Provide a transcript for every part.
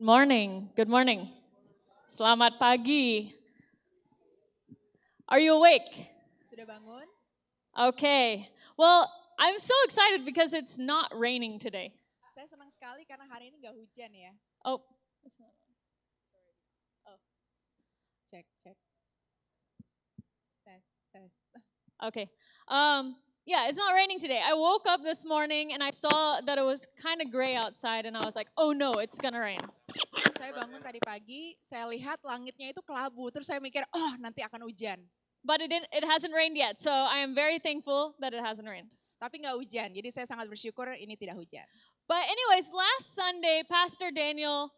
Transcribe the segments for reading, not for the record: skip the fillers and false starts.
Morning. Good morning. Selamat pagi. Are you awake? Sudah bangun? Okay. Well, I'm so excited because it's not raining today. Saya senang sekali karena hari ini nggak hujan ya. Oh, it's not. Cek. Tes. Okay. Yeah, it's not raining today. I woke up this morning and I saw that it was kind of gray outside and I was like, oh no, it's gonna rain. Saya bangun tadi pagi, saya lihat langitnya itu kelabu. Terus saya mikir, oh nanti akan hujan. But it hasn't rained yet, so I am very thankful that it hasn't rained. Tapi nggak hujan, jadi saya sangat bersyukur ini tidak hujan. But anyways, last Sunday, Pastor Daniel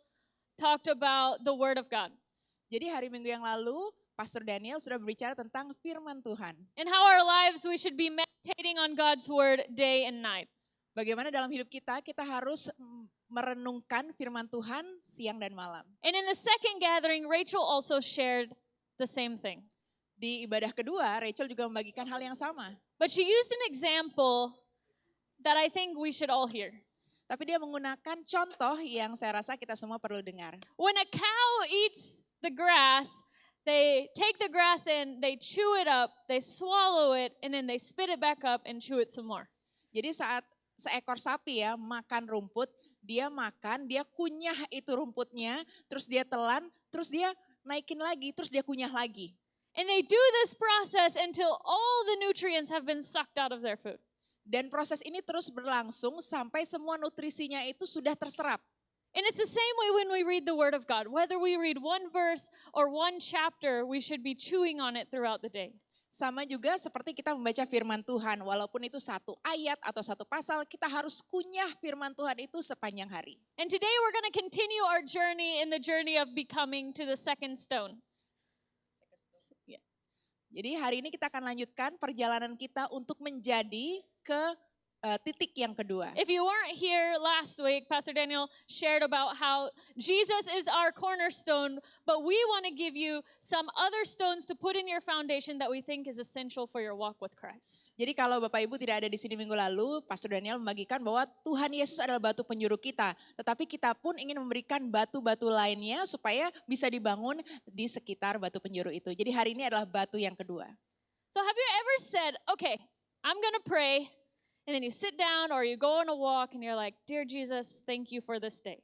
talked about the Word of God. Jadi hari Minggu yang lalu, Pastor Daniel sudah berbicara tentang firman Tuhan. And how our lives, we should be meditating on God's Word day and night. Bagaimana dalam hidup kita harus merenungkan firman Tuhan siang dan malam. And in the second gathering, Rachel also shared the same thing. Di ibadah kedua, Rachel juga membagikan hal yang sama. But she used an example that I think we should all hear. Tapi dia menggunakan contoh yang saya rasa kita semua perlu dengar. When a cow eats the grass, they take the grass and they chew it up, they swallow it, and then they spit it back up and chew it some more. Jadi saat seekor sapi ya makan rumput, dia makan, dia kunyah itu rumputnya, terus dia telan, terus dia naikin lagi, terus dia kunyah lagi. And they do this process until all the nutrients have been sucked out of their food. Dan proses ini terus berlangsung sampai semua nutrisinya itu sudah terserap. And it's the same way when we read the Word of God. Whether we read one verse or one chapter, we should be chewing on it throughout the day. Sama juga seperti kita membaca firman Tuhan, walaupun itu satu ayat atau satu pasal, kita harus kunyah firman Tuhan itu sepanjang hari. And today we're going to continue our journey in the journey of becoming to the second stone. Yeah. Jadi hari ini kita akan lanjutkan perjalanan kita untuk menjadi ke titik yang kedua. If you weren't here last week, Pastor Daniel shared about how Jesus is our cornerstone, but we want to give you some other stones to put in your foundation that we think is essential for your walk with Christ. Jadi kalau Bapak Ibu tidak ada di sini minggu lalu, Pastor Daniel membagikan bahwa Tuhan Yesus adalah batu penjuru kita. Tetapi kita pun ingin memberikan batu-batu lainnya supaya bisa dibangun di sekitar batu penjuru itu. Jadi hari ini adalah batu yang kedua. So have you ever said, okay, I'm going to pray, and then you sit down or you go on a walk and you're like, Dear Jesus, thank you for this day.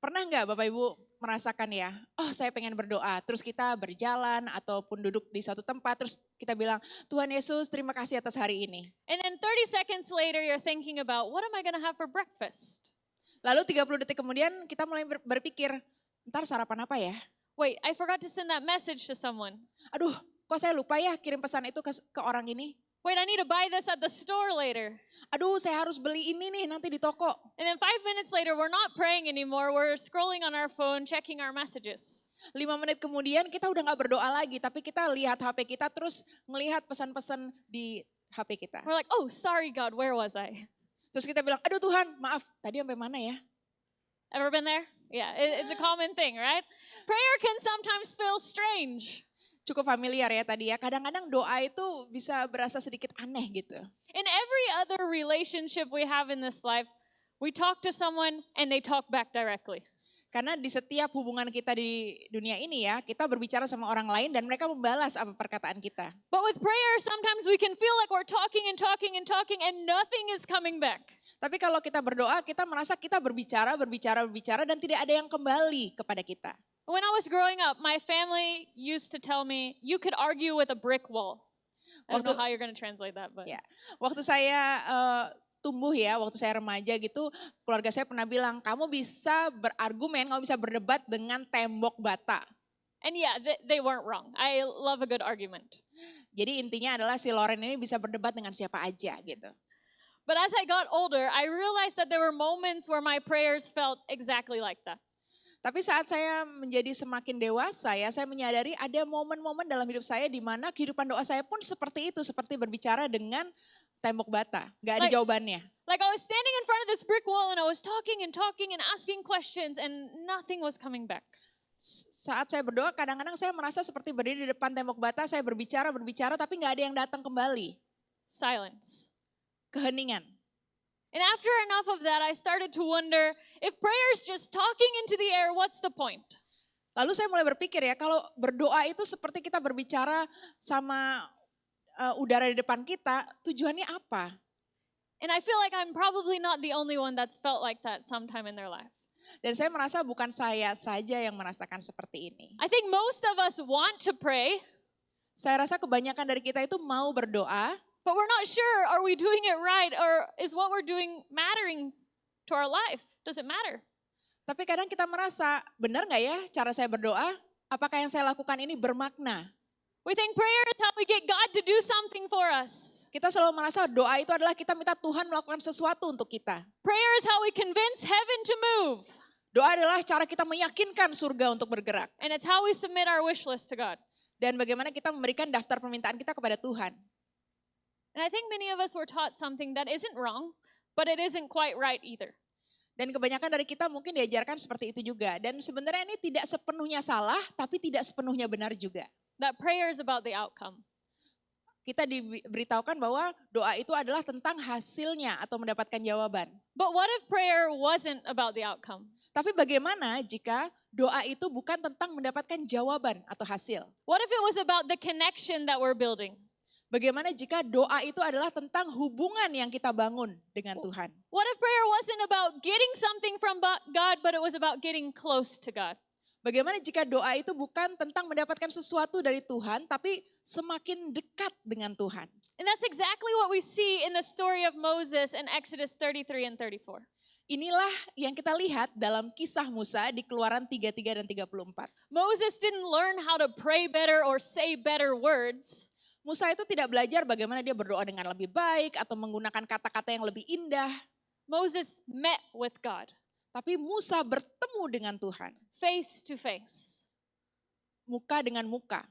Pernah nggak Bapak Ibu merasakan ya, oh saya pengen berdoa, terus kita berjalan ataupun duduk di suatu tempat, terus kita bilang, Tuhan Yesus terima kasih atas hari ini. And then 30 seconds later you're thinking about, what am I going to have for breakfast? Lalu 30 detik kemudian kita mulai berpikir, ntar sarapan apa ya? Wait, I forgot to send that message to someone. Aduh, kok saya lupa ya kirim pesan itu ke orang ini? Wait, I need to buy this at the store later. Aduh, saya harus beli ini nih nanti di toko. And then 5 minutes later, we're not praying anymore. We're scrolling on our phone, checking our messages. 5 menit kemudian kita udah gak berdoa lagi, tapi kita lihat HP kita terus melihat pesan-pesan di HP kita. We're like, oh, sorry God, where was I? Terus kita bilang, aduh Tuhan, maaf, tadi sampai mana ya? Ever been there? Yeah, it's a common thing, right? Prayer can sometimes feel strange. Cukup familiar ya tadi ya, kadang-kadang doa itu bisa berasa sedikit aneh gitu. In every other relationship we have in this life, we talk to someone and they talk back directly. Karena di setiap hubungan kita di dunia ini ya, kita berbicara sama orang lain dan mereka membalas apa perkataan kita. But with prayer, sometimes we can feel like we're talking and nothing is coming back. Tapi kalau kita berdoa, kita merasa kita berbicara dan tidak ada yang kembali kepada kita. When I was growing up, my family used to tell me, you could argue with a brick wall. I don't know how you're going to translate that, but. Ya, waktu saya tumbuh ya, waktu saya remaja gitu, keluarga saya pernah bilang, kamu bisa berargumen, kamu bisa berdebat dengan tembok bata. And yeah, they weren't wrong. I love a good argument. Jadi intinya adalah si Loren ini bisa berdebat dengan siapa aja gitu. But as I got older, I realized that there were moments where my prayers felt exactly like that. Tapi saat saya menjadi semakin dewasa ya, saya menyadari ada momen-momen dalam hidup saya di mana kehidupan doa saya pun seperti itu, seperti berbicara dengan tembok bata, gak ada jawabannya. Like I was standing in front of this brick wall and I was talking and asking questions and nothing was coming back. Saat saya berdoa, kadang-kadang saya merasa seperti berdiri di depan tembok bata, saya berbicara, tapi gak ada yang datang kembali. Silence. Keheningan. And after enough of that, I started to wonder If prayer is just talking into the air, what's the point? Lalu saya mulai berpikir ya, kalau berdoa itu seperti kita berbicara sama udara di depan kita, tujuannya apa? And I feel like I'm probably not the only one that's felt like that sometime in their life. Dan saya merasa bukan saya saja yang merasakan seperti ini. I think most of us want to pray, Saya rasa kebanyakan dari kita itu mau berdoa, but we're not sure, are we doing it right, or is what we're doing mattering to our life? Does it matter? tapi kadang kita merasa, benar nggak ya cara saya berdoa? Apakah yang saya lakukan ini bermakna? We think prayer is how we get God to do something for us. Kita selalu merasa doa itu adalah kita minta Tuhan melakukan sesuatu untuk kita. Prayer is how we convince heaven to move. Doa adalah cara kita meyakinkan surga untuk bergerak. And it's how we submit our wish list to God. Dan bagaimana kita memberikan daftar permintaan kita kepada Tuhan. And I think many of us were taught something that isn't wrong, but it isn't quite right either. Dan kebanyakan dari kita mungkin diajarkan seperti itu juga. Dan sebenarnya ini tidak sepenuhnya salah, tapi tidak sepenuhnya benar juga. That prayer is about the outcome. Kita diberitahukan bahwa doa itu adalah tentang hasilnya atau mendapatkan jawaban. But what if prayer wasn't about the outcome? Tapi bagaimana jika doa itu bukan tentang mendapatkan jawaban atau hasil? What if it was about the connection that we're building? Bagaimana jika doa itu adalah tentang hubungan yang kita bangun dengan Tuhan? What if prayer wasn't about getting something from God, but it was about getting close to God? Bagaimana jika doa itu bukan tentang mendapatkan sesuatu dari Tuhan, tapi semakin dekat dengan Tuhan? And that's exactly what we see in the story of Moses in Exodus 33 and 34. Inilah yang kita lihat dalam kisah Musa di Keluaran 33 dan 34. Moses didn't learn how to pray better or say better words. Musa itu tidak belajar bagaimana dia berdoa dengan lebih baik atau menggunakan kata-kata yang lebih indah. Moses met with God, Tapi Musa bertemu dengan Tuhan, face to face. muka dengan muka.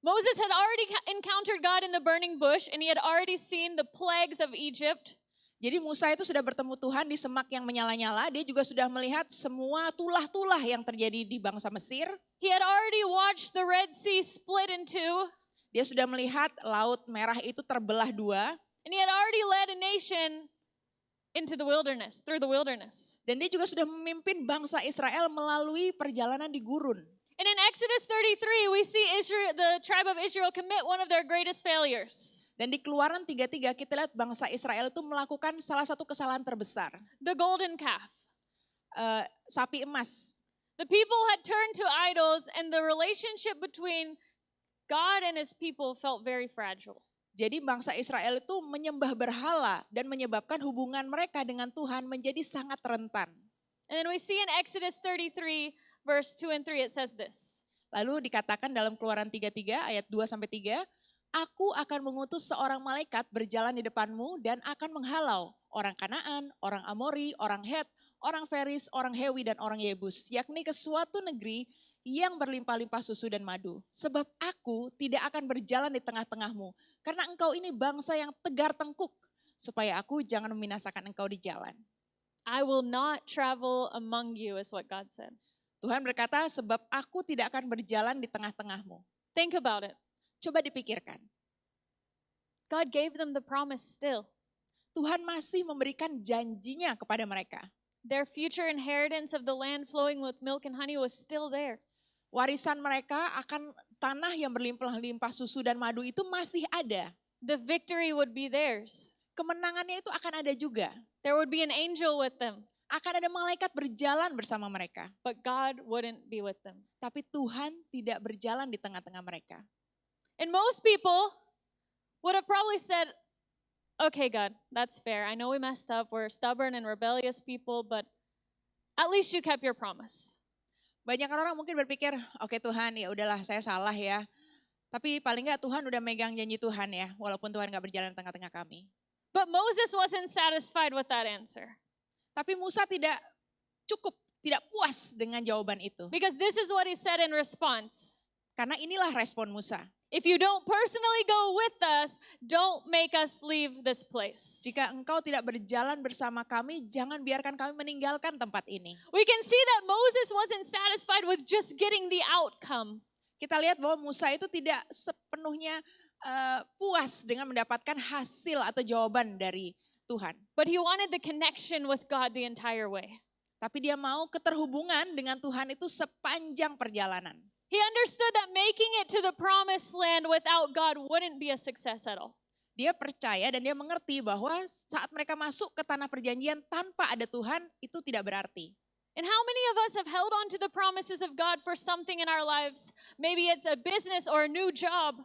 Moses had already encountered God in the burning bush, and he had already seen the plagues of Egypt. Jadi Musa itu sudah bertemu Tuhan di semak yang menyala-nyala. Dia juga sudah melihat semua tulah-tulah yang terjadi di bangsa Mesir. He had already watched the Red Sea split in two, Dia sudah melihat Laut Merah itu terbelah dua. and he had already led a nation into the wilderness, through the wilderness. Dan dia juga sudah memimpin bangsa Israel melalui perjalanan di gurun. And in Exodus 33, we see Israel, the tribe of Israel commit one of their greatest failures, Dan di Keluaran 33 kita lihat bangsa Israel itu melakukan salah satu kesalahan terbesar. the golden calf. Sapi emas. The people had turned to idols, and the relationship between God and his people felt very fragile. Jadi bangsa Israel itu menyembah berhala dan menyebabkan hubungan mereka dengan Tuhan menjadi sangat rentan. And then we see in Exodus 33, verse 2 and 3, it says this. Lalu dikatakan dalam Keluaran 33 ayat 2 sampai 3, Aku akan mengutus seorang malaikat berjalan di depanmu dan akan menghalau orang Kanaan, orang Amori, orang Het, orang Feris, orang Hewi dan orang Yebus, yakni ke suatu negeri yang berlimpah-limpah susu dan madu. Sebab aku tidak akan berjalan di tengah-tengahmu, karena engkau ini bangsa yang tegar tengkuk, supaya aku jangan membinasakan engkau di jalan. I will not travel among you, is what God said. Tuhan berkata, sebab aku tidak akan berjalan di tengah-tengahmu. Think about it. Coba dipikirkan, God gave them the promise still. Tuhan masih memberikan janjinya kepada mereka. Their future inheritance of the land flowing with milk and honey was still there. Warisan mereka akan tanah yang berlimpah-limpah susu dan madu itu masih ada. The victory would be theirs. Kemenangannya itu akan ada juga. There would be an angel with them, Akan ada malaikat berjalan bersama mereka. but God wouldn't be with them. Tapi Tuhan tidak berjalan di tengah-tengah mereka. And most people would have probably said, okay, God, that's fair. I know we messed up. We're stubborn and rebellious people, but at least you kept your promise. Banyak orang mungkin berpikir, oke Tuhan ya udahlah saya salah ya. Tapi paling nggak Tuhan udah megang janji Tuhan ya, walaupun Tuhan nggak berjalan di tengah-tengah kami. But Moses wasn't satisfied with that answer, Tapi Musa tidak puas dengan jawaban itu. because this is what he said in response. Karena inilah respon Musa. If you don't personally go with us, don't make us leave this place. Jika engkau tidak berjalan bersama kami, jangan biarkan kami meninggalkan tempat ini. We can see that Moses wasn't satisfied with just getting the outcome. Kita lihat bahwa Musa itu tidak sepenuhnya puas dengan mendapatkan hasil atau jawaban dari Tuhan. But he wanted the connection with God the entire way. Tapi dia mau keterhubungan dengan Tuhan itu sepanjang perjalanan. He understood that making it to the promised land without God wouldn't be a success at all. Dia percaya dan dia mengerti bahwa saat mereka masuk ke tanah perjanjian tanpa ada Tuhan itu tidak berarti. And how many of us have held on to the promises of God for something in our lives? Maybe it's a business or a new job.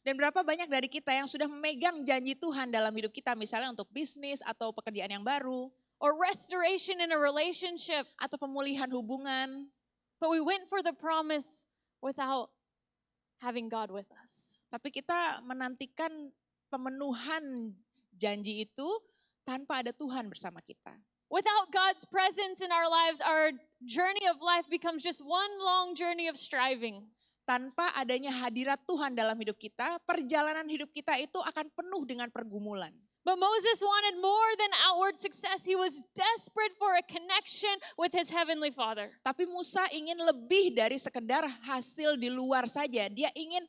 Dan berapa banyak dari kita yang sudah memegang janji Tuhan dalam hidup kita, misalnya untuk bisnis atau pekerjaan yang baru, Or restoration in a relationship. atau pemulihan hubungan. But we went for the promise without having God with us. Tapi kita menantikan pemenuhan janji itu tanpa ada Tuhan bersama kita. Without God's presence in our lives, our journey of life becomes just one long journey of striving. Tanpa adanya hadirat Tuhan dalam hidup kita, perjalanan hidup kita itu akan penuh dengan pergumulan. But Moses wanted more than outward success. He was desperate for a connection with his heavenly Father. Tapi Musa ingin lebih dari sekedar hasil di luar saja. Dia ingin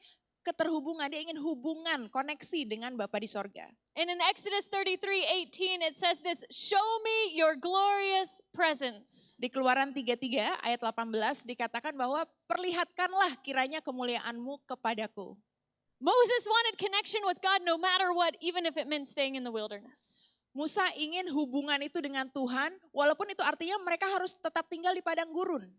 keterhubungan, dia ingin hubungan, koneksi dengan Bapa di sorga. And in Exodus 33:18 it says this, "Show me your glorious presence." Di Keluaran 33 ayat 18 dikatakan bahwa perlihatkanlah kiranya kemuliaanmu kepadaku. Moses wanted connection with God no matter what, even if it meant staying in the wilderness. Musa ingin hubungan itu dengan Tuhan, walaupun itu artinya mereka harus tetap tinggal di padang gurun.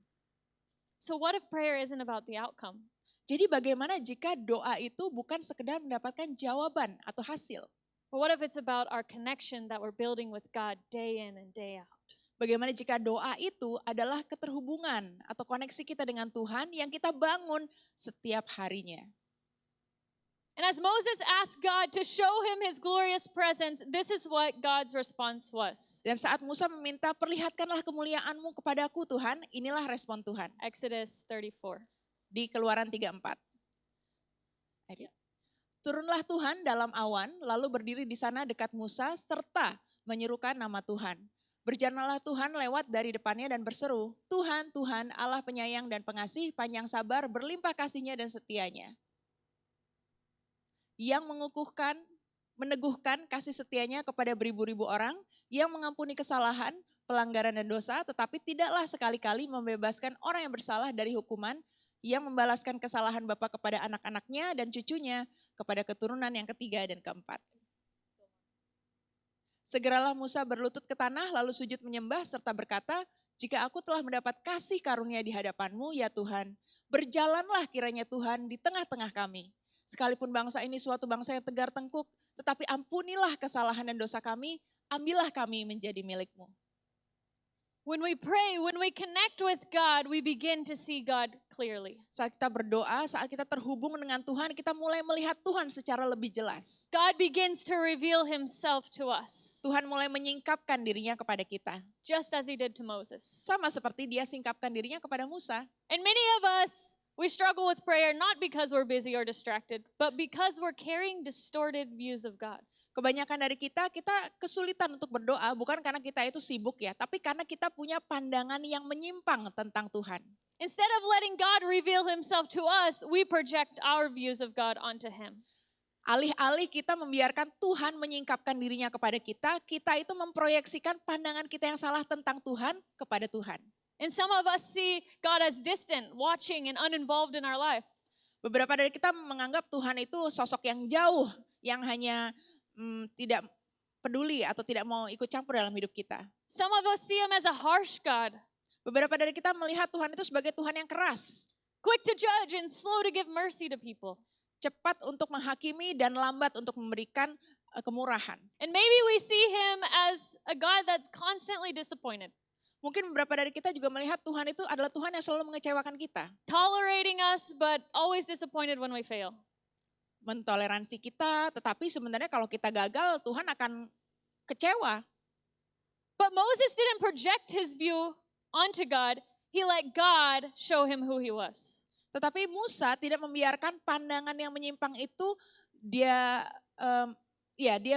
So what if prayer isn't about the outcome? Jadi bagaimana jika doa itu bukan sekedar mendapatkan jawaban atau hasil? But what if it's about our connection that we're building with God day in and day out? Bagaimana jika doa itu adalah keterhubungan atau koneksi kita dengan Tuhan yang kita bangun setiap harinya? And as Moses asked God to show him his glorious presence, this is what God's response was. Dan saat Musa meminta, perlihatkanlah kemuliaanmu kepadaku Tuhan, inilah respon Tuhan. Exodus 34. Di Keluaran 34. Turunlah Tuhan dalam awan, lalu berdiri di sana dekat Musa, serta menyerukan nama Tuhan. Berjalanlah Tuhan lewat dari depannya dan berseru, Tuhan, Tuhan, Allah penyayang dan pengasih, panjang sabar, berlimpah kasihnya dan setianya. Yang meneguhkan kasih setianya kepada beribu-ribu orang, yang mengampuni kesalahan, pelanggaran dan dosa, tetapi tidaklah sekali-kali membebaskan orang yang bersalah dari hukuman, yang membalaskan kesalahan bapa kepada anak-anaknya dan cucunya, kepada keturunan yang ketiga dan keempat. Segeralah Musa berlutut ke tanah, lalu sujud menyembah serta berkata, jika aku telah mendapat kasih karunia di hadapan-Mu, ya Tuhan, berjalanlah kiranya Tuhan di tengah-tengah kami. Sekalipun bangsa ini suatu bangsa yang tegar tengkuk, tetapi ampunilah kesalahan dan dosa kami, ambillah kami menjadi milik-Mu. When we pray, when we connect with God, we begin to see God clearly. Saat kita berdoa, saat kita terhubung dengan Tuhan, kita mulai melihat Tuhan secara lebih jelas. God begins to reveal himself to us, Tuhan mulai menyingkapkan dirinya kepada kita. just as he did to Moses. Sama seperti dia singkapkan dirinya kepada Musa. And many of us, we struggle with prayer not because we're busy or distracted, but because we're carrying distorted views of God. Kebanyakan dari kita kesulitan untuk berdoa bukan karena kita itu sibuk ya, tapi karena kita punya pandangan yang menyimpang tentang Tuhan. Instead of letting God reveal himself to us, we project our views of God onto him. Alih-alih kita membiarkan Tuhan menyingkapkan dirinya kepada kita, kita itu memproyeksikan pandangan kita yang salah tentang Tuhan kepada Tuhan. And some of us see God as distant, watching, and uninvolved in our life. Beberapa dari kita menganggap Tuhan itu sosok yang jauh, yang hanya tidak peduli atau tidak mau ikut campur dalam hidup kita. Some of us see him as a harsh God, Beberapa dari kita melihat Tuhan itu sebagai Tuhan yang keras, quick to judge and slow to give mercy to people. cepat untuk menghakimi dan lambat untuk memberikan kemurahan. And maybe we see him as a God that's constantly disappointed, Mungkin beberapa dari kita juga melihat Tuhan itu adalah Tuhan yang selalu mengecewakan kita. tolerating us but always disappointed when we fail. Mentoleransi kita, tetapi sebenarnya kalau kita gagal Tuhan akan kecewa. But Moses didn't project his view onto God. He let God show him who he was. Tetapi Musa tidak membiarkan pandangan yang menyimpang itu dia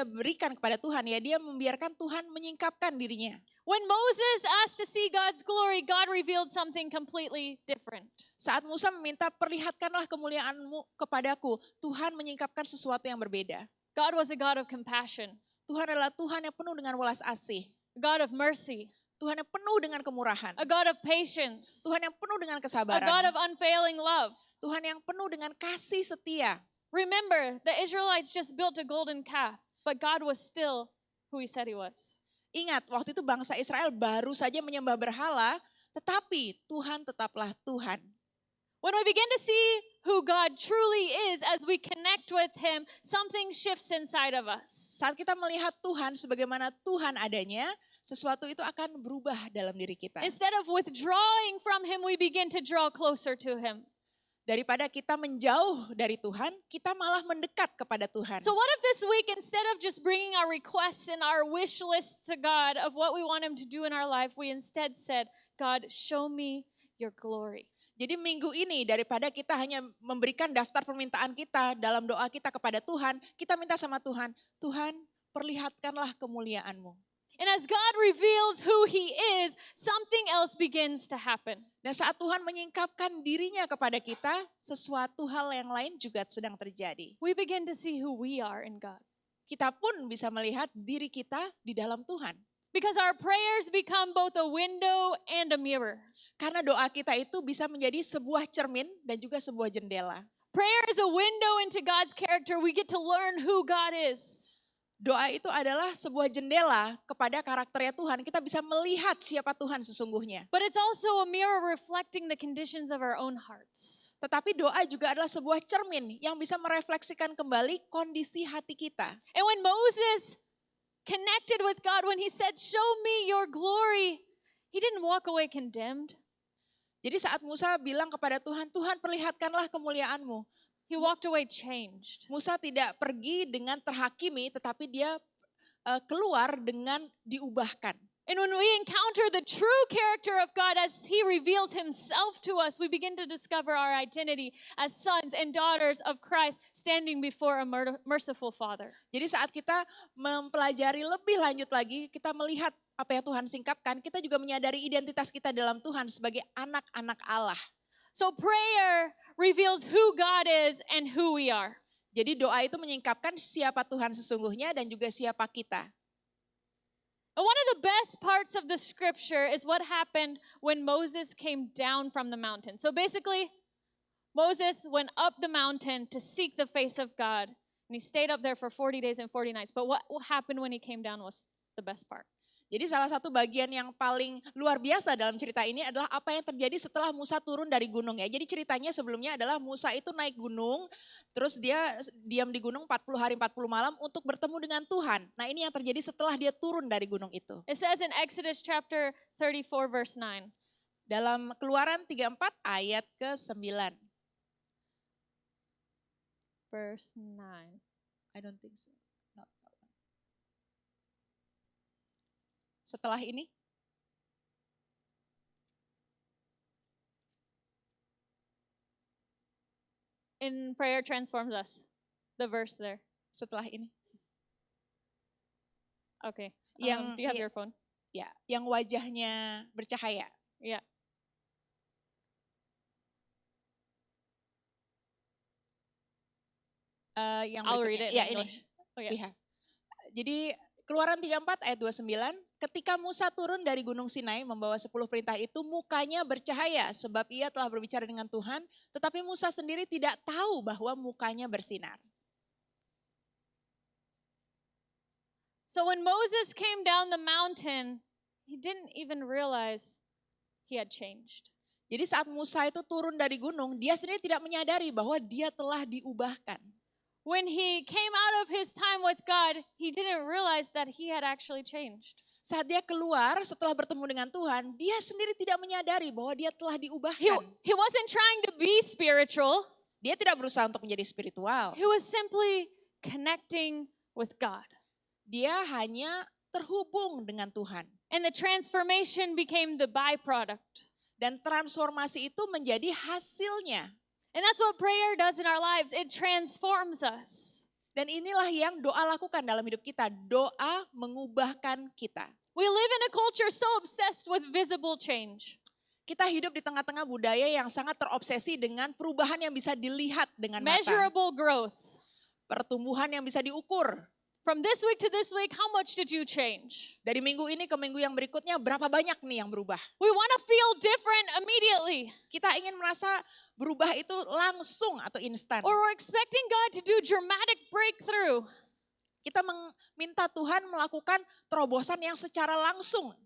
berikan kepada Tuhan, ya dia membiarkan Tuhan menyingkapkan dirinya. When Moses asked to see God's glory, God revealed something completely different. Saat Musa meminta perlihatkanlah kemuliaanmu kepadaku, Tuhan menyingkapkan sesuatu yang berbeda. God was a God of compassion, Tuhan adalah Tuhan yang penuh dengan welas asih, a God of mercy. Tuhan yang penuh dengan kemurahan. a God of patience, Tuhan yang penuh dengan a God kesabaran. of unfailing love. Tuhan yang penuh dengan kasih setia. Remember, the Israelites just built a golden calf, but God was still who he said he was. Ingat, waktu itu bangsa Israel baru saja menyembah berhala, tetapi Tuhan tetaplah Tuhan. When we begin to see who God truly is as we connect with him, something shifts inside of us. Saat kita melihat Tuhan sebagaimana Tuhan adanya, sesuatu itu akan berubah dalam diri kita. Instead of withdrawing from him, we begin to draw closer to him. Daripada kita menjauh dari Tuhan, kita malah mendekat kepada Tuhan. So what if this week, instead of just bringing our requests and our wish lists to God of what we want him to do in our life, we instead said, God, show me your glory. Jadi minggu ini daripada kita hanya memberikan daftar permintaan kita dalam doa kita kepada Tuhan, kita minta sama Tuhan, Tuhan perlihatkanlah kemuliaan-Mu. And as God reveals who he is, something else begins to happen. Dan saat Tuhan menyingkapkan dirinya kepada kita, sesuatu hal yang lain juga sedang terjadi. We begin to see who we are in God. Kita pun bisa melihat diri kita di dalam Tuhan. Because our prayers become both a window and a mirror. Karena doa kita itu bisa menjadi sebuah cermin dan juga sebuah jendela. Prayer is a window into God's character. We get to learn who God is. Doa itu adalah sebuah jendela kepada karakternya Tuhan. Kita bisa melihat siapa Tuhan sesungguhnya. But it's also a mirror reflecting the conditions of our own hearts. Tetapi doa juga adalah sebuah cermin yang bisa merefleksikan kembali kondisi hati kita. And when Moses connected with God, when he said, show me your glory, he didn't walk away condemned. Jadi saat Musa bilang kepada Tuhan, Tuhan perlihatkanlah kemuliaan-Mu. He walked away changed. Musa tidak pergi dengan terhakimi, tetapi dia keluar dengan diubahkan. And when we encounter the true character of God as he reveals himself to us, we begin to discover our identity as sons and daughters of Christ standing before a merciful Father. Jadi saat kita mempelajari lebih lanjut lagi, kita melihat apa yang Tuhan singkapkan, kita juga menyadari identitas kita dalam Tuhan sebagai anak-anak Allah. So prayer reveals who God is and who we are. Jadi doa itu menyingkapkan siapa Tuhan sesungguhnya dan juga siapa kita. And one of the best parts of the scripture is what happened when Moses came down from the mountain. So basically, Moses went up the mountain to seek the face of God. And he stayed up there for 40 days and 40 nights. But what happened when he came down was the best part. Jadi salah satu bagian yang paling luar biasa dalam cerita ini adalah apa yang terjadi setelah Musa turun dari gunung ya. Jadi ceritanya sebelumnya adalah Musa itu naik gunung, terus dia diam di gunung 40 hari 40 malam untuk bertemu dengan Tuhan. Nah ini yang terjadi setelah dia turun dari gunung itu. It says in Exodus chapter 34 verse 9. Dalam Keluaran 34 ayat ke-9. Verse 9. I don't think so. Not that one. Setelah ini, In prayer transforms us. The verse there. setelah ini. Okay. Yang do you have your phone? Ya, yang wajahnya bercahaya. Yeah. Yang I'll read berikutnya. it in Ya ini. English. Oh, yeah. We have. Jadi Keluaran 34 ayat 29, ketika Musa turun dari gunung Sinai membawa 10 perintah itu, mukanya bercahaya sebab ia telah berbicara dengan Tuhan, tetapi Musa sendiri tidak tahu bahwa mukanya bersinar. So when Moses came down the mountain, he didn't even realize he had changed. Jadi saat Musa itu turun dari gunung, dia sendiri tidak menyadari bahwa dia telah diubahkan. When he came out of his time with God, he didn't realize that he had actually changed. Saat dia keluar setelah bertemu dengan Tuhan, dia sendiri tidak menyadari bahwa dia telah He diubahkan. wasn't trying to be spiritual. Dia tidak berusaha untuk menjadi spiritual. He was simply connecting with God. Dia hanya terhubung dengan Tuhan. And the transformation became the byproduct. Dan transformasi itu menjadi hasilnya. And that's what prayer does in our lives. It transforms us. Dan inilah yang doa lakukan dalam hidup kita. Doa mengubahkan kita. We live in a culture so obsessed with visible change. Kita hidup di tengah-tengah budaya yang sangat terobsesi dengan perubahan yang bisa dilihat dengan mata. Measurable growth. Pertumbuhan yang bisa diukur. From this week to this week, how much did you change? Dari minggu ini ke minggu yang berikutnya berapa banyak nih yang berubah? We want to feel different immediately. Kita ingin merasa berubah itu langsung atau instan. Or we're expecting God to do dramatic breakthrough. Kita meminta Tuhan melakukan terobosan yang secara langsung.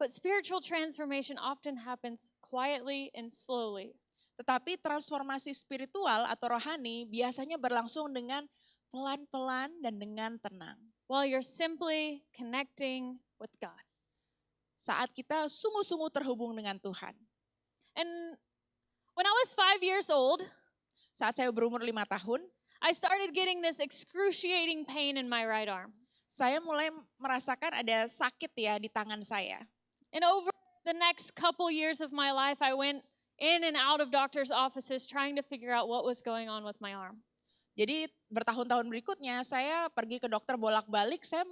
But spiritual transformation often happens quietly and slowly. Tetapi transformasi spiritual atau rohani biasanya berlangsung dengan pelan-pelan dan dengan tenang. While you're simply connecting with God. Saat kita sungguh-sungguh terhubung dengan Tuhan. And when I was 5 years old, saat saya berumur 5 tahun, I started getting this excruciating pain in my right arm. Saya mulai merasakan ada sakit ya di tangan saya. And over the next couple years of my life, I went in and out of doctors' offices trying to figure out what was going on with my arm. Jadi bertahun-tahun berikutnya saya pergi ke dokter bolak-balik, saya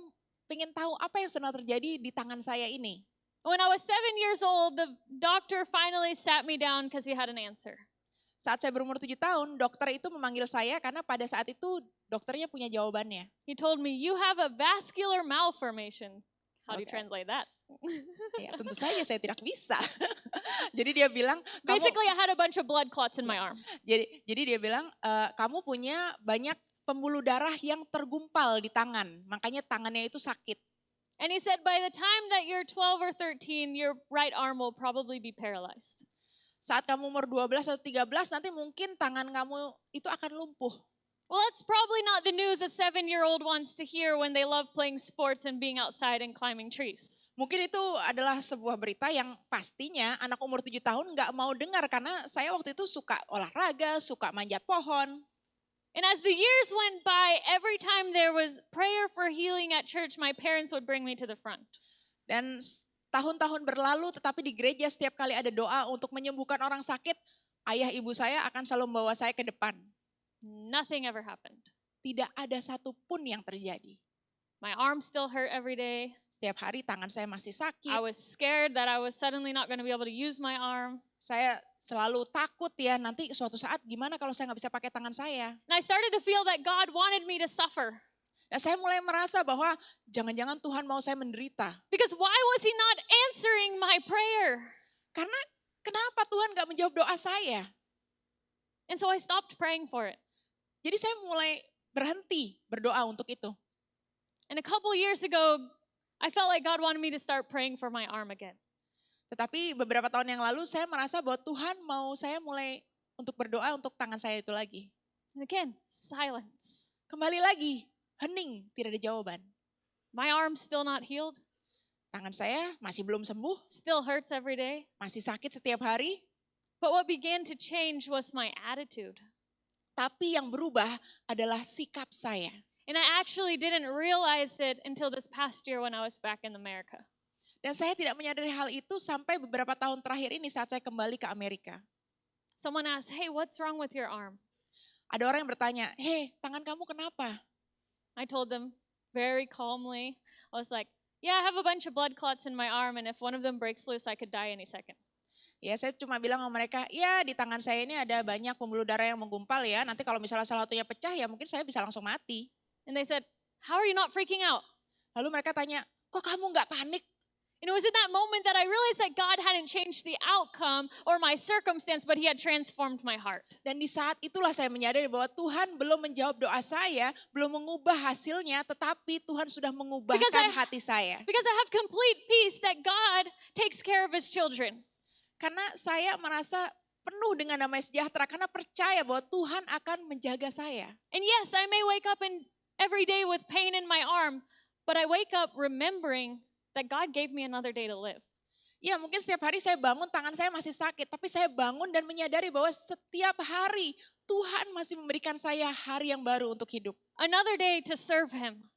ingin tahu apa yang sedang terjadi di tangan saya ini. When I was 7 years old, the doctor finally sat me down because he had an answer. Saat saya berumur 7 tahun, dokter itu memanggil saya karena pada saat itu dokternya punya jawabannya. He told me, you have a vascular malformation. How do you translate that? Ya, tentu saja saya tidak bisa. Jadi dia bilang, basically I had a bunch of blood clots in my arm. Jadi dia bilang, kamu punya banyak pembuluh darah yang tergumpal di tangan, makanya tangannya itu sakit. And he said, by the time that you're 12 or 13, your right arm will probably be paralyzed. Saat kamu umur 12 atau 13, nanti mungkin tangan kamu itu akan lumpuh. Well, that's probably not the news a 7-year-old wants to hear when they love playing sports and being outside and climbing trees. Mungkin itu adalah sebuah berita yang pastinya anak umur 7 tahun nggak mau dengar karena saya waktu itu suka olahraga, suka manjat pohon. And as the years went by, every time there was prayer for healing at church, my parents would bring me to the front. Dan tahun-tahun berlalu tetapi di gereja setiap kali ada doa untuk menyembuhkan orang sakit, ayah ibu saya akan selalu membawa saya ke depan. Nothing ever happened. Tidak ada satupun yang terjadi. My arm still hurt every day. Setiap hari tangan saya masih sakit. I was scared that I was suddenly not going to be able to use my arm. Saya selalu takut ya nanti suatu saat gimana kalau saya nggak bisa pakai tangan saya. And I started to feel that God wanted me to suffer. Nah, saya mulai merasa bahwa jangan-jangan Tuhan mau saya menderita. Because why was He not answering my prayer? Karena kenapa Tuhan nggak menjawab doa saya? And so I stopped praying for it. Jadi saya mulai berhenti berdoa untuk itu. And a couple years ago, I felt like God wanted me to start praying for my arm again. Tetapi beberapa tahun yang lalu saya merasa bahwa Tuhan mau saya mulai untuk berdoa untuk tangan saya itu lagi. And again, silence. Kembali lagi, hening, tidak ada jawaban. My arm still not healed. Tangan saya masih belum sembuh, Still hurts every day. masih sakit setiap hari. But what began to change was my attitude. Tapi yang berubah adalah sikap saya. And I actually didn't realize it until this past year when I was back in America. Dan saya tidak menyadari hal itu sampai beberapa tahun terakhir ini saat saya kembali ke Amerika. Someone asked, hey, what's wrong with your arm? Ada orang yang bertanya, "Hei, tangan kamu kenapa?" I told them very calmly. I was like, yeah, I have a bunch of blood clots in my arm, and if one of them breaks loose, I could die any second. Ya, saya cuma bilang sama mereka, ya di tangan saya ini ada banyak pembuluh darah yang menggumpal ya. Nanti kalau misalnya salah satunya pecah ya mungkin saya bisa langsung mati. And they said, how are you not freaking out? Lalu mereka tanya, kok kamu nggak panik? And it was in that moment that I realized that God hadn't changed the outcome or my circumstance, but He had transformed my heart. Dan di saat itulah saya menyadari bahwa Tuhan belum menjawab doa saya, belum mengubah hasilnya, tetapi Tuhan sudah mengubahkan hati saya. Because I have complete peace that God takes care of His children. Karena saya merasa penuh dengan damai sejahtera, karena percaya bahwa Tuhan akan menjaga saya. And yes, I may wake up every day with pain in my arm, but I wake up remembering that God gave me another day to live. Ya mungkin setiap hari saya bangun tangan saya masih sakit, tapi saya bangun dan menyadari bahwa setiap hari Tuhan masih memberikan saya hari yang baru untuk hidup. Another day to serve Him.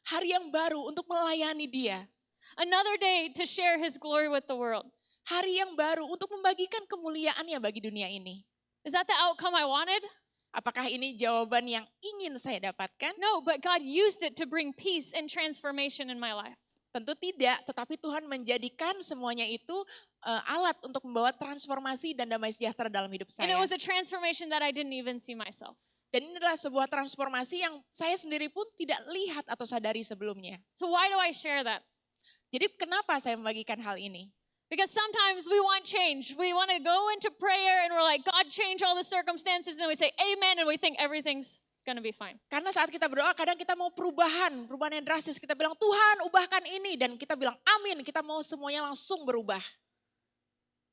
Hari yang baru untuk melayani Dia. Another day to share His glory with the world. Hari yang baru untuk membagikan kemuliaannya bagi dunia ini. Is that the outcome I wanted? Apakah ini jawaban yang ingin saya dapatkan? No, but God used it to bring peace and transformation in my life. Tentu tidak, tetapi Tuhan menjadikan semuanya itu alat untuk membawa transformasi dan damai sejahtera dalam hidup And it saya. was a transformation that I didn't even see myself. Dan ini adalah sebuah transformasi yang saya sendiri pun tidak lihat atau sadari sebelumnya. So why do I share that? Jadi kenapa saya membagikan hal ini? Because sometimes we want change. We want to go into prayer and we're like, God, change all the circumstances. And then we say amen and we think everything's going to be fine. Karena saat kita berdoa kadang kita mau perubahan yang drastis. Kita bilang Tuhan ubahkan ini dan kita bilang amin. Kita mau semuanya langsung berubah.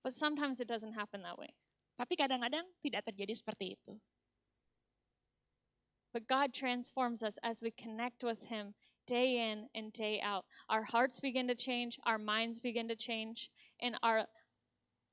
But sometimes it doesn't happen that way. Tapi kadang-kadang tidak terjadi seperti itu. But God transforms us as we connect with Him day in and day out. Our hearts begin to change, our minds begin to change, and our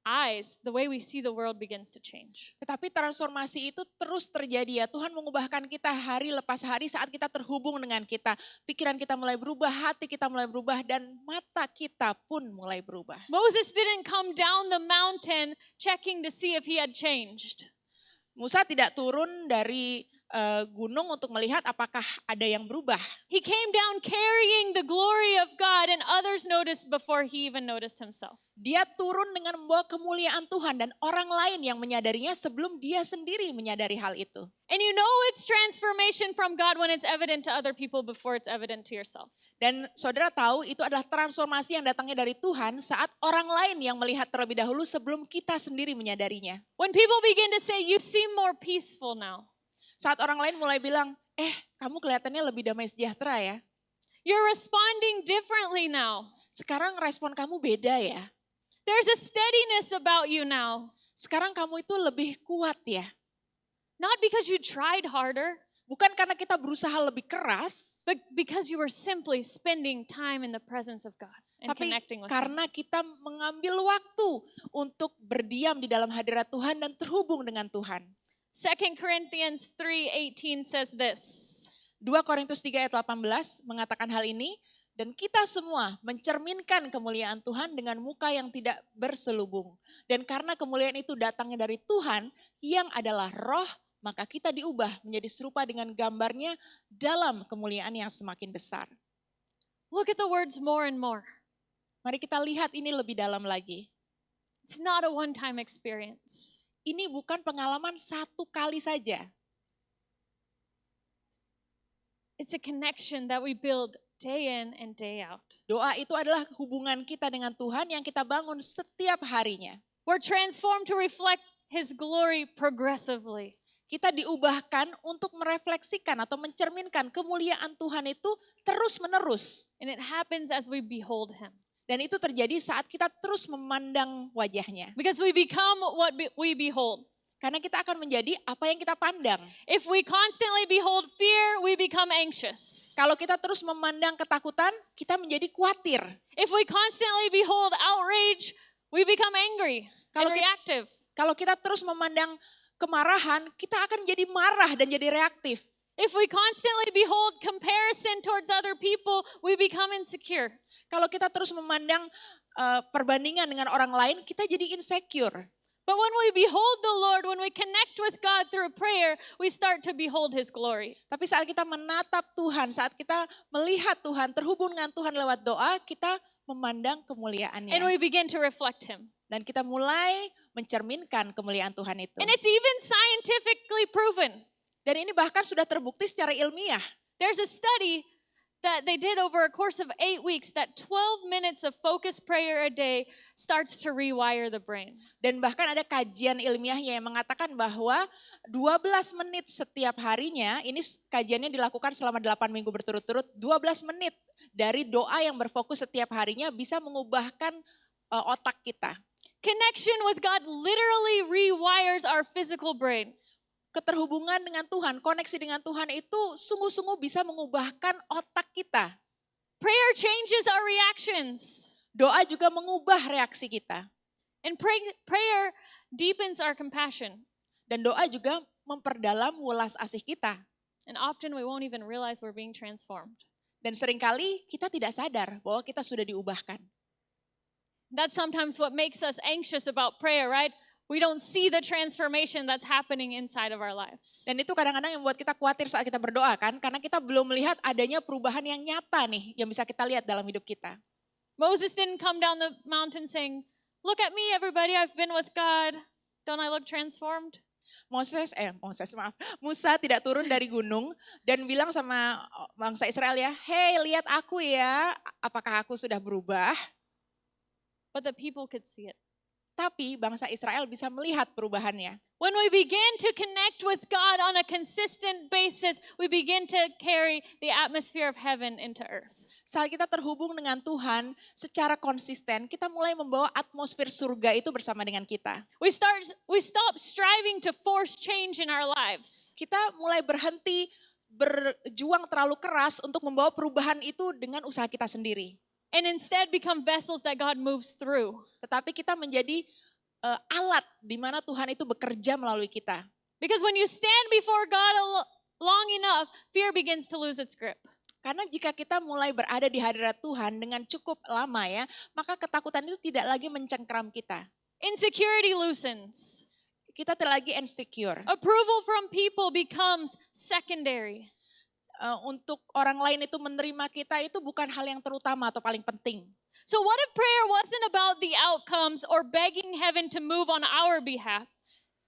eyes, the way we see the world begins to change. Tetapi transformasi itu terus terjadi ya. Tuhan mengubahkan kita hari lepas hari saat kita terhubung dengan kita. Pikiran kita mulai berubah, hati kita mulai berubah, dan mata kita pun mulai berubah. Moses didn't come down the mountain checking to see if he had changed. Musa tidak turun dari gunung untuk melihat apakah ada yang berubah. He came down carrying the glory of God and others noticed before he even noticed himself. Dia turun dengan membawa kemuliaan Tuhan dan orang lain yang menyadarinya sebelum dia sendiri menyadari hal itu. And you know it's transformation from God when it's evident to other people before it's evident to yourself. Dan saudara tahu itu adalah transformasi yang datangnya dari Tuhan saat orang lain yang melihat terlebih dahulu sebelum kita sendiri menyadarinya. When people begin to say, you seem more peaceful now. Saat orang lain mulai bilang, kamu kelihatannya lebih damai sejahtera ya. You're responding differently now. Sekarang respon kamu beda ya. There's a steadiness about you now. Sekarang kamu itu lebih kuat ya. Not because you tried harder. Bukan karena kita berusaha lebih keras. But because you were simply spending time in the presence of God. And Tapi connecting with karena Him. kita mengambil waktu untuk berdiam di dalam hadirat Tuhan dan terhubung dengan Tuhan. 2 Corinthians 3:18 says this. 2 Korintus 3 ayat 18 mengatakan hal ini. Dan kita semua mencerminkan kemuliaan Tuhan dengan muka yang tidak berselubung. Dan karena kemuliaan itu datangnya dari Tuhan yang adalah roh, maka kita diubah menjadi serupa dengan gambarnya dalam kemuliaan yang semakin besar. Look at the words more and more. Mari kita lihat ini lebih dalam lagi. It's not a one-time experience. Ini bukan pengalaman satu kali saja. It's a connection that we build day in and day out. Doa itu adalah hubungan kita dengan Tuhan yang kita bangun setiap harinya. We're transformed to reflect His glory progressively. Kita diubahkan untuk merefleksikan atau mencerminkan kemuliaan Tuhan itu terus-menerus. And it happens as we behold Him. Dan itu terjadi saat kita terus memandang wajahnya. Because we become what we behold. Karena kita akan menjadi apa yang kita pandang. If we constantly behold fear, we become anxious. Kalau kita terus memandang ketakutan, kita menjadi khawatir. If we constantly behold outrage, we become angry and reactive. Kalau kita terus memandang kemarahan, kita akan menjadi marah dan jadi reaktif. If we constantly behold comparison towards other people, we become insecure. Kalau kita terus memandang perbandingan dengan orang lain, kita jadi insecure. But when we behold the Lord, when we connect with God through prayer, we start to behold His glory. Tapi saat kita menatap Tuhan, saat kita melihat Tuhan, terhubung dengan Tuhan lewat doa, kita memandang kemuliaannya. And we begin to reflect Him. Dan kita mulai mencerminkan kemuliaan Tuhan itu. And it's even scientifically proven. Dan ini bahkan sudah terbukti secara ilmiah. There's a study that they did over a course of 8 weeks that 12 minutes of focused prayer a day starts to rewire the brain. Dan bahkan ada kajian ilmiahnya yang mengatakan bahwa 12 menit setiap harinya, ini kajiannya dilakukan selama 8 minggu berturut-turut, 12 menit dari doa yang berfokus setiap harinya bisa mengubahkan otak kita. Connection with God literally rewires our physical brain. Keterhubungan dengan Tuhan, koneksi dengan Tuhan itu sungguh-sungguh bisa mengubahkan otak kita. Prayer changes our reactions. Doa juga mengubah reaksi kita. And prayer deepens our compassion. Dan doa juga memperdalam welas asih kita. And often we won't even realize we're being transformed. Dan seringkali kita tidak sadar bahwa kita sudah diubahkan. That's sometimes what makes us anxious about prayer, right? We don't see the transformation that's happening inside of our lives. Dan itu kadang-kadang yang membuat kita khawatir saat kita berdoa kan, karena kita belum melihat adanya perubahan yang nyata nih, yang bisa kita lihat dalam hidup kita. Moses didn't come down the mountain saying, "Look at me everybody, I've been with God. Don't I look transformed?" Musa tidak turun dari gunung dan bilang sama bangsa Israel ya, "Hei, lihat aku ya, apakah aku sudah berubah?" But the people could see it. Tapi bangsa Israel bisa melihat perubahannya. When we begin to connect with God on a consistent basis, we begin to carry the atmosphere of heaven into earth. Saat kita terhubung dengan Tuhan secara konsisten, kita mulai membawa atmosfer surga itu bersama dengan kita. We stop striving to force change in our lives. Kita mulai berhenti berjuang terlalu keras untuk membawa perubahan itu dengan usaha kita sendiri. And instead become vessels that God moves through. Tetapi kita menjadi alat di mana Tuhan itu bekerja melalui kita. Because when you stand before God long enough, fear begins to lose its grip. Karena jika kita mulai berada di hadirat Tuhan dengan cukup lama ya, maka ketakutan itu tidak lagi mencengkeram kita. Insecurity loosens. Kita tidak lagi insecure. Approval from people becomes secondary. Untuk orang lain itu menerima kita itu bukan hal yang terutama atau paling penting. So what if prayer wasn't about the outcomes or begging heaven to move on our behalf?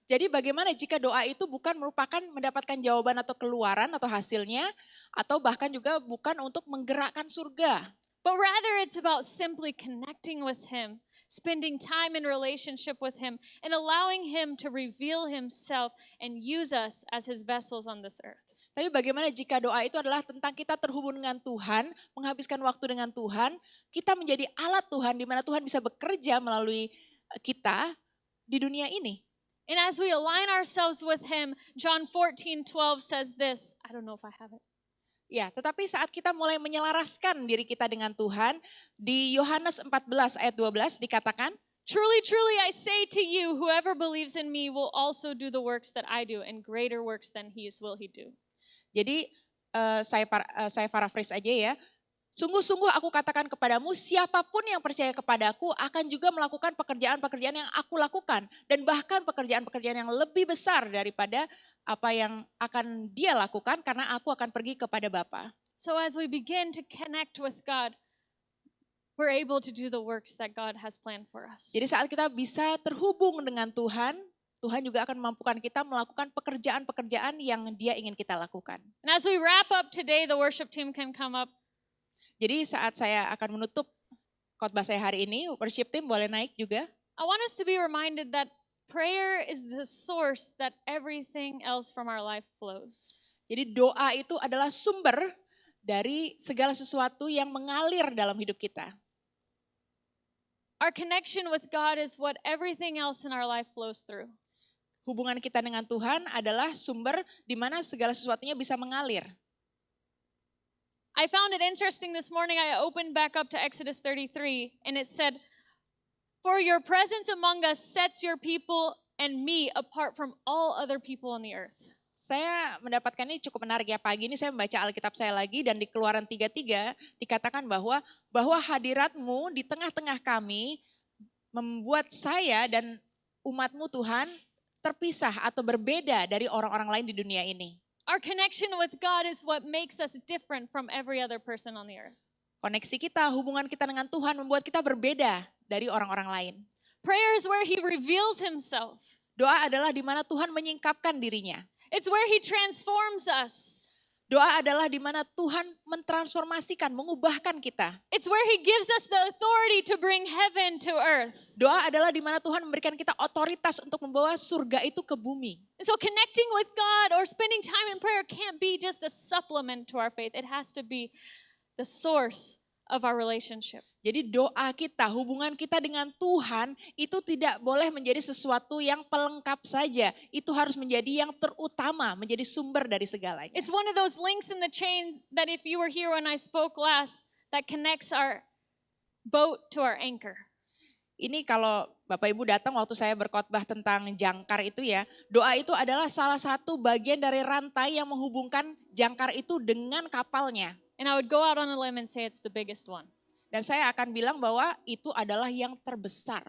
Jadi bagaimana jika doa itu bukan merupakan mendapatkan jawaban atau keluaran atau hasilnya, atau bahkan juga bukan untuk menggerakkan surga. But rather it's about simply connecting with Him, spending time in relationship with Him, and allowing Him to reveal Himself and use us as His vessels on this earth. Tapi bagaimana jika doa itu adalah tentang kita terhubung dengan Tuhan, menghabiskan waktu dengan Tuhan, kita menjadi alat Tuhan di mana Tuhan bisa bekerja melalui kita di dunia ini. And as we align ourselves with Him, John 14:12 says this. I don't know if I have it. Ya, tetapi saat kita mulai menyelaraskan diri kita dengan Tuhan, di Yohanes 14 ayat 12 dikatakan, Truly, truly, I say to you, whoever believes in me will also do the works that I do, and greater works than He will He do. Jadi saya paraphrase aja ya. Sungguh-sungguh aku katakan kepadamu, siapapun yang percaya kepadaku akan juga melakukan pekerjaan-pekerjaan yang aku lakukan. Dan bahkan pekerjaan-pekerjaan yang lebih besar daripada apa yang akan dia lakukan karena aku akan pergi kepada Bapa. So as we begin to connect with God, we're able to do the works that God has planned for us. Jadi saat kita bisa terhubung dengan Tuhan, Tuhan juga akan memampukan kita melakukan pekerjaan-pekerjaan yang Dia ingin kita lakukan. And as we wrap up today, the worship team can come up. Jadi saat saya akan menutup khotbah saya hari ini, worship team boleh naik juga. I want us to be reminded that prayer is the source that everything else from our life flows. Jadi doa itu adalah sumber dari segala sesuatu yang mengalir dalam hidup kita. Our connection with God is what everything else in our life flows through. Hubungan kita dengan Tuhan adalah sumber di mana segala sesuatunya bisa mengalir. I found it interesting this morning. I opened back up to Exodus 33 and it said, "For your presence among us sets your people and me apart from all other people on the earth." Saya mendapatkan ini cukup menarik ya. Pagi ini saya membaca Alkitab saya lagi dan di Keluaran 3:3 dikatakan bahwa hadiratmu di tengah-tengah kami membuat saya dan umatmu Tuhan terpisah atau berbeda dari orang-orang lain di dunia ini. Our connection with God is what makes us different from every other person on the earth. Koneksi kita, hubungan kita dengan Tuhan membuat kita berbeda dari orang-orang lain. Prayer is where He reveals Himself. Doa adalah di mana Tuhan menyingkapkan dirinya. It's where He transforms us. Doa adalah di mana Tuhan mentransformasikan, mengubahkan kita. It's where He gives us the authority to bring heaven to earth. Doa adalah di mana Tuhan memberikan kita otoritas untuk membawa surga itu ke bumi. So connecting with God or spending time in prayer can't be just a supplement to our faith. It has to be the source of our relationship. Jadi doa kita, hubungan kita dengan Tuhan itu tidak boleh menjadi sesuatu yang pelengkap saja. Itu harus menjadi yang terutama, menjadi sumber dari segalanya. It's one of those links in the chain that if you were here when I spoke last, that connects our boat to our anchor. Ini kalau Bapak Ibu datang waktu saya berkhotbah tentang jangkar itu ya, doa itu adalah salah satu bagian dari rantai yang menghubungkan jangkar itu dengan kapalnya. And I would go out on a limb and say it's the biggest one. Dan saya akan bilang bahwa itu adalah yang terbesar.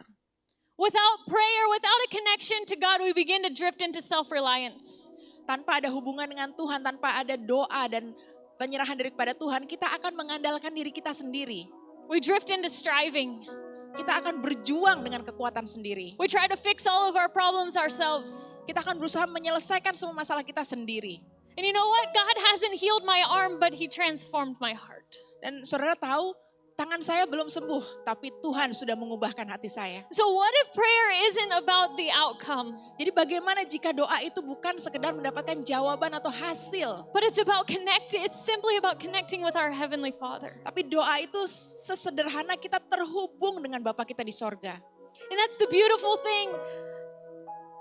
Without prayer, without a connection to God, we begin to drift into self-reliance. Tanpa ada hubungan dengan Tuhan, tanpa ada doa dan penyerahan diri kepada Tuhan, kita akan mengandalkan diri kita sendiri. We drift into striving. kita akan berjuang dengan kekuatan sendiri. We try to fix all of our problems ourselves. Kita akan berusaha menyelesaikan semua masalah kita sendiri. And you know what? God hasn't healed my arm, but He transformed my heart. Dan saudara tahu, tangan saya belum sembuh, tapi Tuhan sudah mengubahkan hati saya. So what if prayer isn't about the outcome, Jadi bagaimana jika doa itu bukan sekedar mendapatkan jawaban atau hasil, but it's about it's simply about connecting with our Heavenly Father. tapi doa itu sesederhana kita terhubung dengan Bapa kita di sorga. And that's the beautiful thing,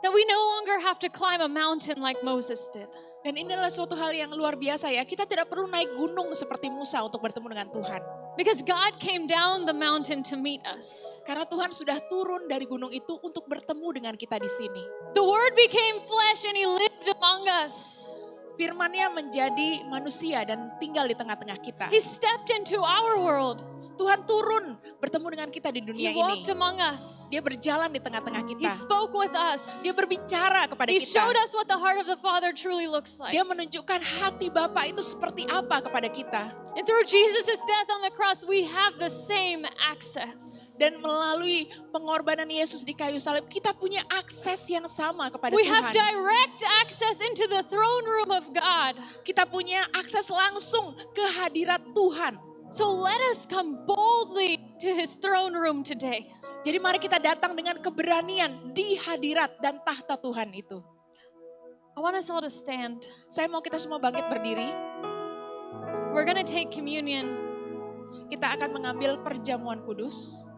that we no longer have to climb a mountain like Moses did. Dan ini adalah suatu hal yang luar biasa ya. Kita tidak perlu naik gunung seperti Musa untuk bertemu dengan Tuhan. Because God came down the mountain to meet us. Karena Tuhan sudah turun dari gunung itu untuk bertemu dengan kita di sini. The Word became flesh and He lived among us. Firman-Nya menjadi manusia dan tinggal di tengah-tengah kita. He stepped into our world. Tuhan turun bertemu dengan kita di He dunia ini. walked among us. Dia berjalan di tengah-tengah He kita. spoke with us. Dia berbicara kepada He kita. showed us what the heart of the Father truly looks like. Dia menunjukkan hati Bapa itu seperti apa kepada kita. And through Jesus' death on the cross, we have the same access. Dan melalui pengorbanan Yesus di kayu salib, kita punya akses yang sama kepada We have Tuhan. direct access into the throne room of God. Kita punya akses langsung ke hadirat Tuhan. So let us come boldly to His throne room today. Jadi mari kita datang dengan keberanian di hadirat dan tahta Tuhan itu. I want us all to stand. Saya mau kita semua bangkit berdiri. We're going to take communion. Kita akan mengambil perjamuan kudus.